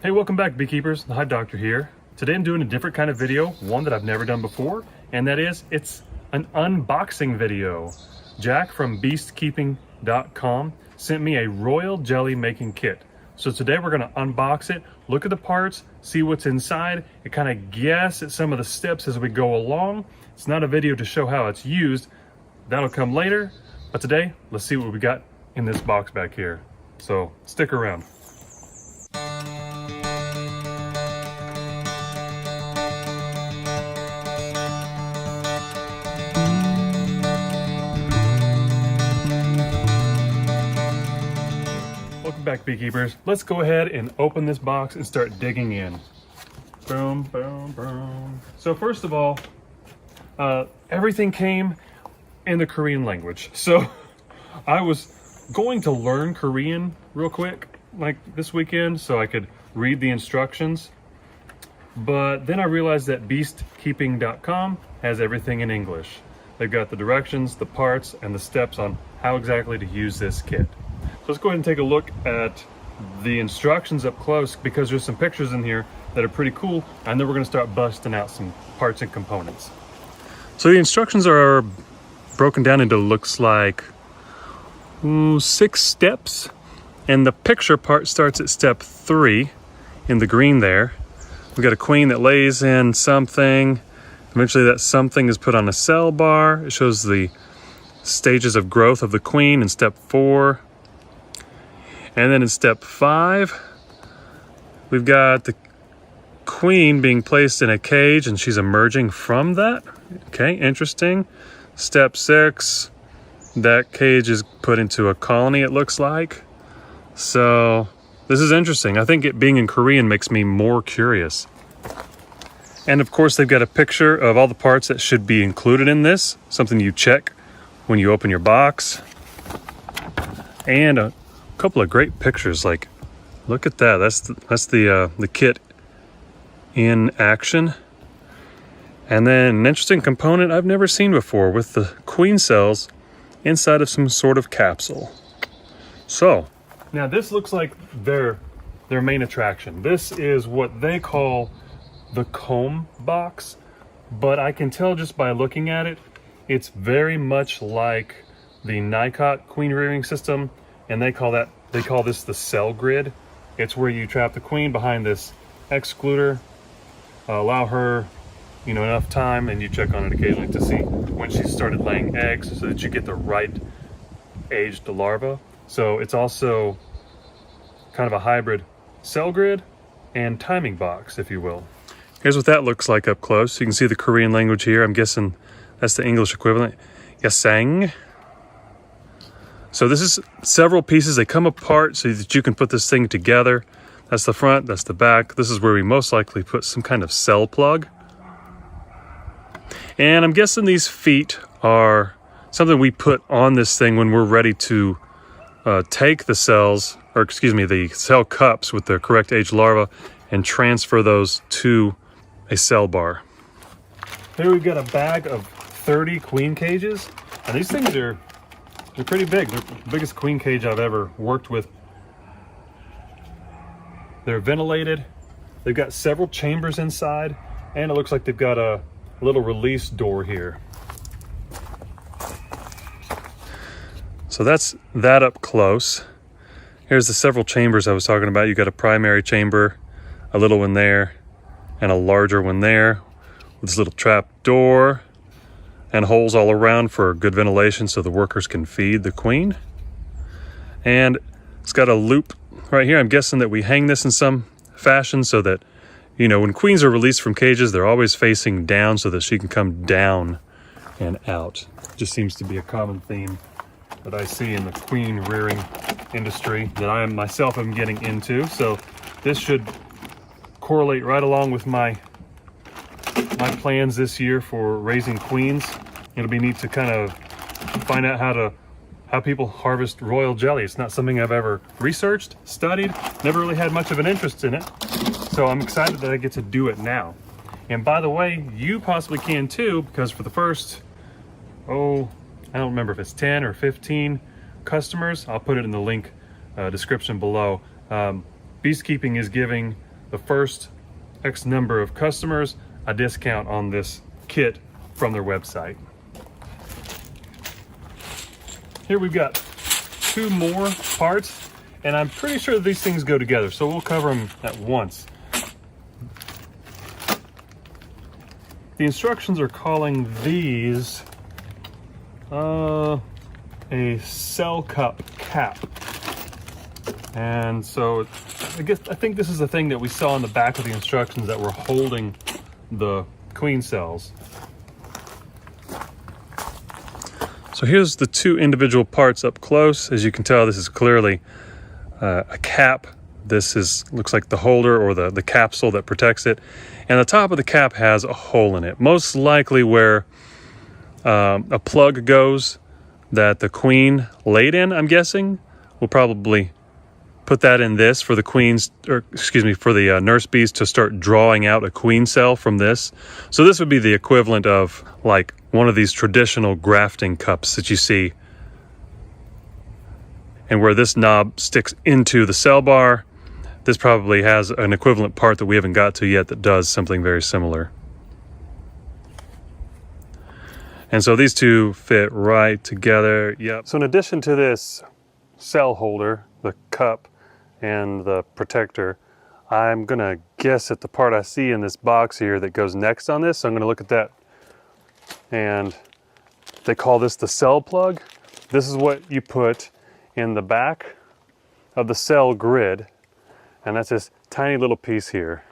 Hey, welcome back, beekeepers. The Hive Doctor here. Today I'm doing a different kind of video, one that I've never done before, and that is, it's an unboxing video. Jack from beekeeping.com sent me a royal jelly making kit. So today we're gonna unbox it, look at the parts, see what's inside, and kind of guess at some of the steps as we go along. It's not a video to show how it's used. That'll come later, but today, let's see what we got in this box back here. So stick around. Welcome back, beekeepers. Let's go ahead and open this box and start digging in. Boom, boom, boom. So first of all, everything came in the Korean language. So I was going to learn Korean real quick, like this weekend, so I could read the instructions. But then I realized that beekeeping.com has everything in English. They've got the directions, the parts, and the steps on how exactly to use this kit. So let's go ahead and take a look at the instructions up close, because there's some pictures in here that are pretty cool, and then we're gonna start busting out some parts and components. So the instructions are broken down into, looks like 6 steps, and the picture part starts at step 3 in the green there. We've got a queen that lays in something. Eventually that something is put on a cell bar. It shows the stages of growth of the queen in step 4. And then in step 5, we've got the queen being placed in a cage and she's emerging from that. Okay, interesting. Step 6, that cage is put into a colony, it looks like. So this is interesting. I think it being in Korean makes me more curious. And of course, they've got a picture of all the parts that should be included in this, something you check when you open your box. And a couple of great pictures, like look at that. That's the kit in action. And then an interesting component I've never seen before, with the queen cells inside of some sort of capsule. So now this looks like their main attraction. This is what they call the comb box, but I can tell just by looking at it, it's very much like the Nicot queen rearing system, and they call this the cell grid. It's where you trap the queen behind this excluder, allow her enough time, and you check on it occasionally to see when she started laying eggs so that you get the right aged larva. So it's also kind of a hybrid cell grid and timing box, if you will. Here's what that looks like up close. You can see the Korean language here. I'm guessing that's the English equivalent. Yasang. So this is several pieces. They come apart so that you can put this thing together. That's the front, that's the back. This is where we most likely put some kind of cell plug. And I'm guessing these feet are something we put on this thing when we're ready to take the cells, or excuse me, the cell cups with the correct age larva, and transfer those to a cell bar. Here we've got a bag of 30 queen cages, and these things they're pretty big. They're the biggest queen cage I've ever worked with. They're ventilated. They've got several chambers inside, and it looks like they've got a little release door here. So that's that up close. Here's the several chambers I was talking about. You got a primary chamber, a little one there, and a larger one there, with this little trap door and holes all around for good ventilation so the workers can feed the queen. And it's got a loop right here. I'm guessing that we hang this in some fashion so that, when queens are released from cages, they're always facing down so that she can come down and out. Just seems to be a common theme that I see in the queen rearing industry that I myself am getting into. So this should correlate right along with my plans this year for raising queens. It'll be neat to kind of find out how people harvest royal jelly. It's not something I've ever researched, studied, never really had much of an interest in it. So I'm excited that I get to do it now. And by the way, you possibly can too, because for the first, I don't remember if it's 10 or 15 customers, I'll put it in the link description below. Beekeeping is giving the first X number of customers a discount on this kit from their website. Here we've got 2 more parts, and I'm pretty sure these things go together, so we'll cover them at once. The instructions are calling these a cell cup cap. And so I think this is the thing that we saw in the back of the instructions that were holding the queen cells. So here's the 2 individual parts up close. As you can tell, this is clearly a cap. This looks like the holder or the capsule that protects it. And the top of the cap has a hole in it, most likely where a plug goes that the queen laid in, I'm guessing. We'll probably put that in this for the queens, or excuse me, for the nurse bees to start drawing out a queen cell from this. So this would be the equivalent of like one of these traditional grafting cups that you see, and where this knob sticks into the cell bar. This probably has an equivalent part that we haven't got to yet that does something very similar. And so these 2 fit right together. Yep. So in addition to this cell holder, the cup, and the protector, I'm gonna guess at the part I see in this box here that goes next on this. So I'm gonna look at that. And they call this the cell plug. This is what you put in the back of the cell grid. And that's this tiny little piece here.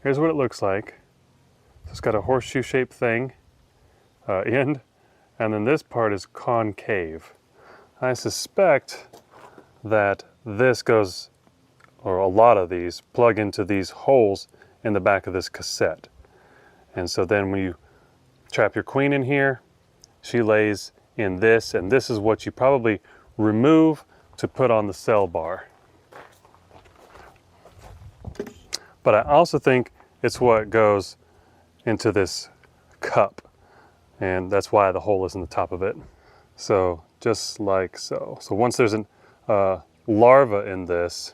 Here's what it looks like. So it's got a horseshoe shaped thing, end, and then this part is concave. I suspect that this goes, or a lot of these, plug into these holes in the back of this cassette. And so then when you trap your queen in here, she lays in this, and this is what you probably remove to put on the cell bar. But I also think it's what goes into this cup, and that's why the hole is in the top of it. So just like so. So once there's a larva in this,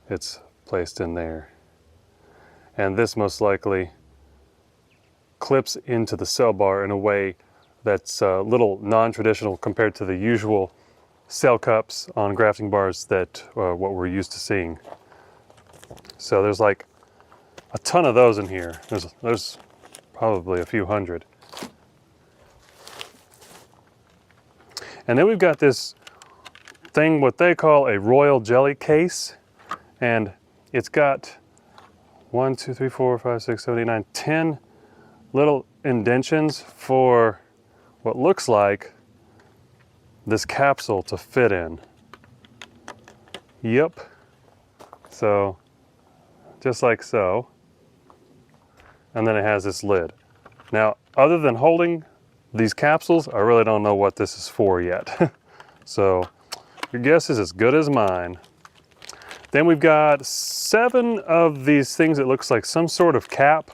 it's placed in there. And this most likely clips into the cell bar in a way that's a little non-traditional compared to the usual cell cups on grafting bars that what we're used to seeing. So there's like a ton of those in here. There's probably a few hundred. And then we've got this thing, what they call a royal jelly case. And it's got 1, 2, 3, 4, 5, 6, 7, 8, 9, 10 little indentions for what looks like this capsule to fit in. Yep. So just like so. And then it has this lid. Now, other than holding these capsules, I really don't know what this is for yet. So your guess is as good as mine. Then we've got 7 of these things that looks like some sort of cap.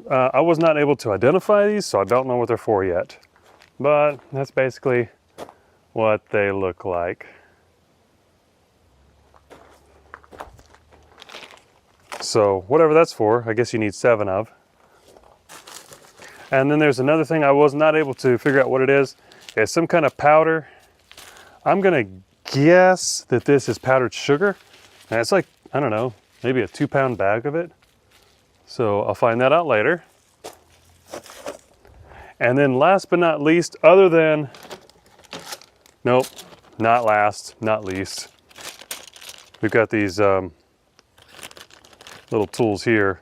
I was not able to identify these, so I don't know what they're for yet. But that's basically what they look like. So whatever that's for, I guess you need 7 of. And then there's another thing I was not able to figure out what it is. It's some kind of powder. I'm gonna guess that this is powdered sugar. And it's like, I don't know, maybe a 2-pound bag of it. So I'll find that out later. And then last but not least, other than, nope, not last, not least, we've got these little tools here.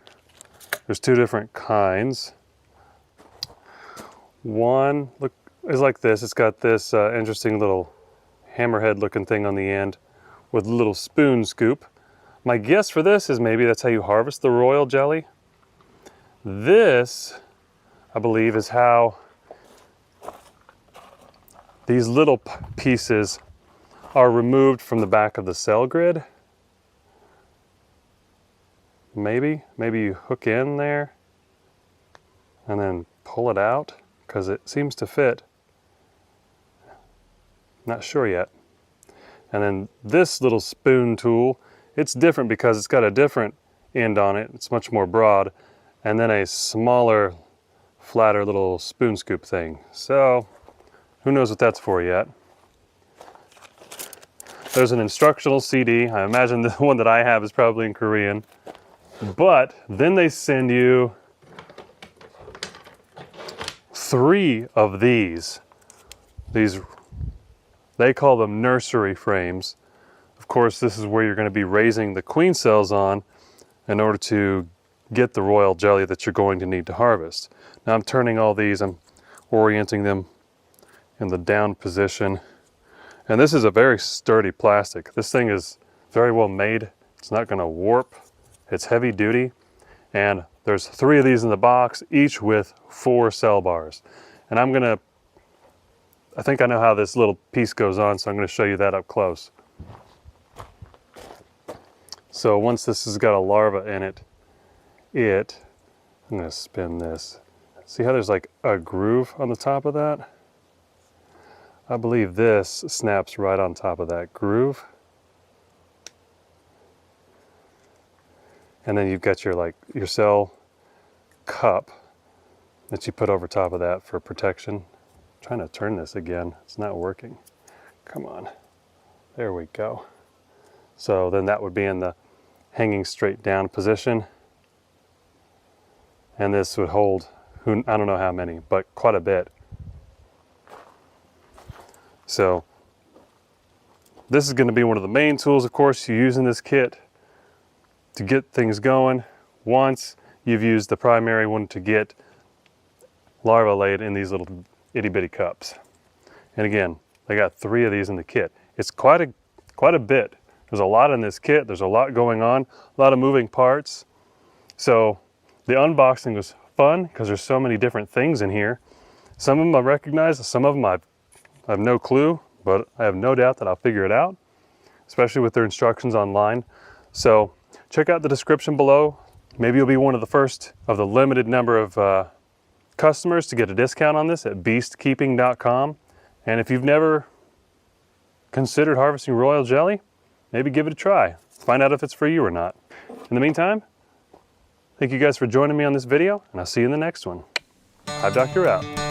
There's 2 different kinds. One is like this. It's got this interesting little hammerhead looking thing on the end with a little spoon scoop. My guess for this is maybe that's how you harvest the royal jelly. This, I believe, is how these little pieces are removed from the back of the cell grid. Maybe you hook in there and then pull it out because it seems to fit. Not sure yet. And then this little spoon tool It's different because it's got a different end on it. It's much more broad, and then a smaller, flatter little spoon scoop thing. So who knows what that's for yet. There's an instructional CD. I imagine the one that I have is probably in Korean. But then they send you 3 of these. They call them nursery frames. Of course, this is where you're going to be raising the queen cells on in order to get the royal jelly that you're going to need to harvest. Now I'm turning all these, I'm orienting them in the down position. And this is a very sturdy plastic. This thing is very well made. It's not going to warp. It's heavy duty. And there's 3 of these in the box, each with 4 cell bars. And I think I know how this little piece goes on, so I'm going to show you that up close. So once this has got a larva in it, I'm going to spin this. See how there's like a groove on the top of that? I believe this snaps right on top of that groove. And then you've got your cell cup that you put over top of that for protection. I'm trying to turn this again. It's not working. Come on. There we go. So then that would be in the hanging straight down position. And this would hold, I don't know how many, but quite a bit. So this is going to be one of the main tools, of course, you use in this kit to get things going. Once you've used the primary one to get larvae laid in these little itty bitty cups. And again, I got 3 of these in the kit. It's quite a bit. There's a lot in this kit. There's a lot going on, a lot of moving parts. So the unboxing was fun because there's so many different things in here. Some of them I recognize, some of them I have no clue, but I have no doubt that I'll figure it out, especially with their instructions online. So check out the description below. Maybe you'll be one of the first of the limited number of customers to get a discount on this at beestkeeping.com. And if you've never considered harvesting royal jelly, maybe give it a try. Find out if it's for you or not. In the meantime, thank you guys for joining me on this video, and I'll see you in the next one. Hive Doctor out.